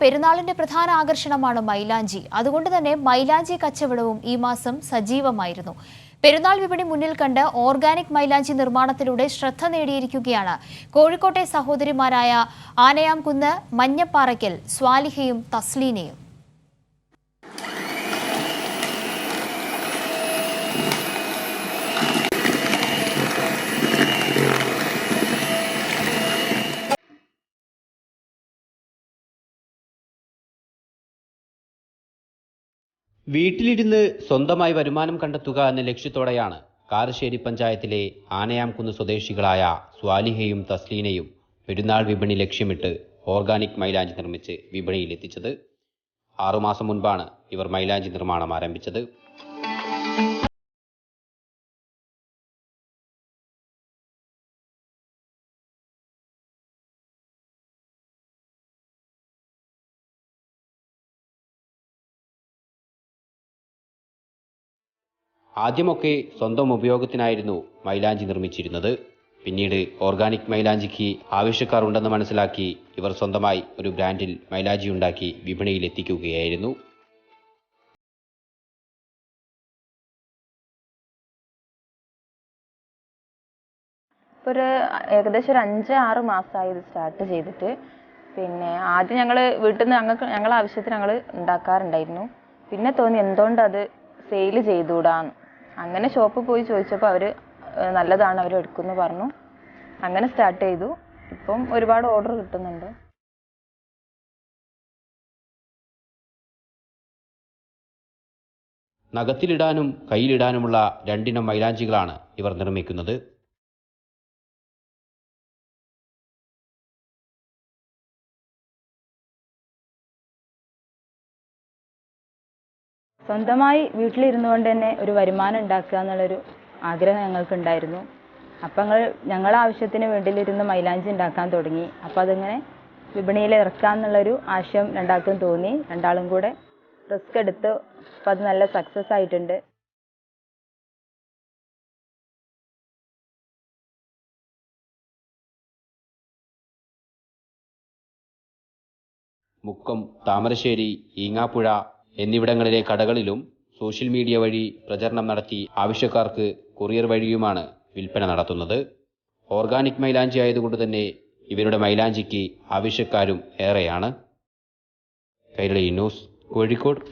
പെരുന്നാളിന്റെ പ്രധാന ആകർഷണമാണ് മൈലാഞ്ചി. അതുകൊണ്ട് തന്നെ മൈലാഞ്ചി കച്ചവടവും ഈ മാസം സജീവമായിരുന്നു. പെരുന്നാൾ വിപണി മുന്നിൽ കണ്ട് ഓർഗാനിക് മൈലാഞ്ചി നിർമ്മാണത്തിലൂടെ ശ്രദ്ധ നേടിയിരിക്കുകയാണ് കോഴിക്കോട്ടെ സഹോദരിമാരായ ആനയാംകുന്ന് മഞ്ഞപ്പാറയ്ക്കൽ സ്വാലിഹയും തസ്ലീനയും. വീട്ടിലിരുന്ന് സ്വന്തമായി വരുമാനം കണ്ടെത്തുക എന്ന ലക്ഷ്യത്തോടെയാണ് കാരശ്ശേരി പഞ്ചായത്തിലെ ആനയാംകുന്ന് സ്വദേശികളായ സ്വാലിഹയും തസ്ലീനയും പെരുന്നാൾ വിപണി ലക്ഷ്യമിട്ട് ഓർഗാനിക് മൈലാഞ്ചി നിർമ്മിച്ച് വിപണിയിലെത്തിച്ചത്. 6 മാസം മുൻപാണ് ഇവർ മൈലാഞ്ചി നിർമ്മാണം ആരംഭിച്ചത്. ആദ്യമൊക്കെ സ്വന്തം ഉപയോഗത്തിനായിരുന്നു മൈലാഞ്ചി നിർമ്മിച്ചിരുന്നത്. പിന്നീട് ഓർഗാനിക് മൈലാഞ്ചിക്ക് ആവശ്യക്കാർ ഉണ്ടെന്ന് മനസ്സിലാക്കി ഇവർ സ്വന്തമായി ഒരു ബ്രാൻഡിൽ മൈലാഞ്ചി ഉണ്ടാക്കി വിപണിയിൽ എത്തിക്കുകയായിരുന്നു. ഏകദേശം ഒരു 5-6 മാസമായി ഇത് സ്റ്റാർട്ട് ചെയ്തിട്ട്. ആദ്യം ഞങ്ങൾ വീട്ടിൽ നിന്ന് ഞങ്ങളെ ആവശ്യത്തിന് ഞങ്ങൾ ഉണ്ടാക്കാറുണ്ടായിരുന്നു. പിന്നെ തോന്നി എന്തുകൊണ്ട് അത് സെയിൽ ചെയ്തുകൂടാന്ന്. അങ്ങനെ ഷോപ്പിൽ പോയി ചോദിച്ചപ്പോൾ അവർ നല്ലതാണ്, അവർ എടുക്കുമെന്ന് പറഞ്ഞു. അങ്ങനെ സ്റ്റാർട്ട് ചെയ്തു. ഇപ്പം ഒരുപാട് ഓർഡർ കിട്ടുന്നുണ്ട്. നഖത്തിലിടാനും കയ്യിലിടാനുമുള്ള 2 ഇനം മൈലാഞ്ചികളാണ് ഇവർ നിർമ്മിക്കുന്നത്. സ്വന്തമായി വീട്ടിലിരുന്നു കൊണ്ട് തന്നെ ഒരു വരുമാനം ഉണ്ടാക്കുക എന്നുള്ളൊരു ആഗ്രഹം ഞങ്ങൾക്കുണ്ടായിരുന്നു. അപ്പം ഞങ്ങളെ ആവശ്യത്തിന് വീട്ടിലിരുന്ന് മൈലാഞ്ചി ഉണ്ടാക്കാൻ തുടങ്ങി. അപ്പോൾ അതിങ്ങനെ വിപണിയിൽ ഇറക്കാമെന്നുള്ളൊരു ആശയം രണ്ടാൾക്കും തോന്നി. രണ്ടാളും കൂടെ റിസ്ക് എടുത്ത് അപ്പോൾ അത് നല്ല സക്സസ് ആയിട്ടുണ്ട്. മുക്കം, താമരശ്ശേരി, ഈങ്ങാപ്പുഴ എന്നിവിടങ്ങളിലെ കടകളിലും സോഷ്യൽ മീഡിയ വഴി പ്രചരണം നടത്തി ആവശ്യക്കാർക്ക് കൊറിയർ വഴിയുമാണ് വിൽപ്പന നടത്തുന്നത്. ഓർഗാനിക് മൈലാഞ്ചി ആയതുകൊണ്ട് തന്നെ ഇവരുടെ മൈലാഞ്ചിക്ക് ആവശ്യക്കാരും ഏറെയാണ്. കൈരളി ന്യൂസ്, കോഴിക്കോട്.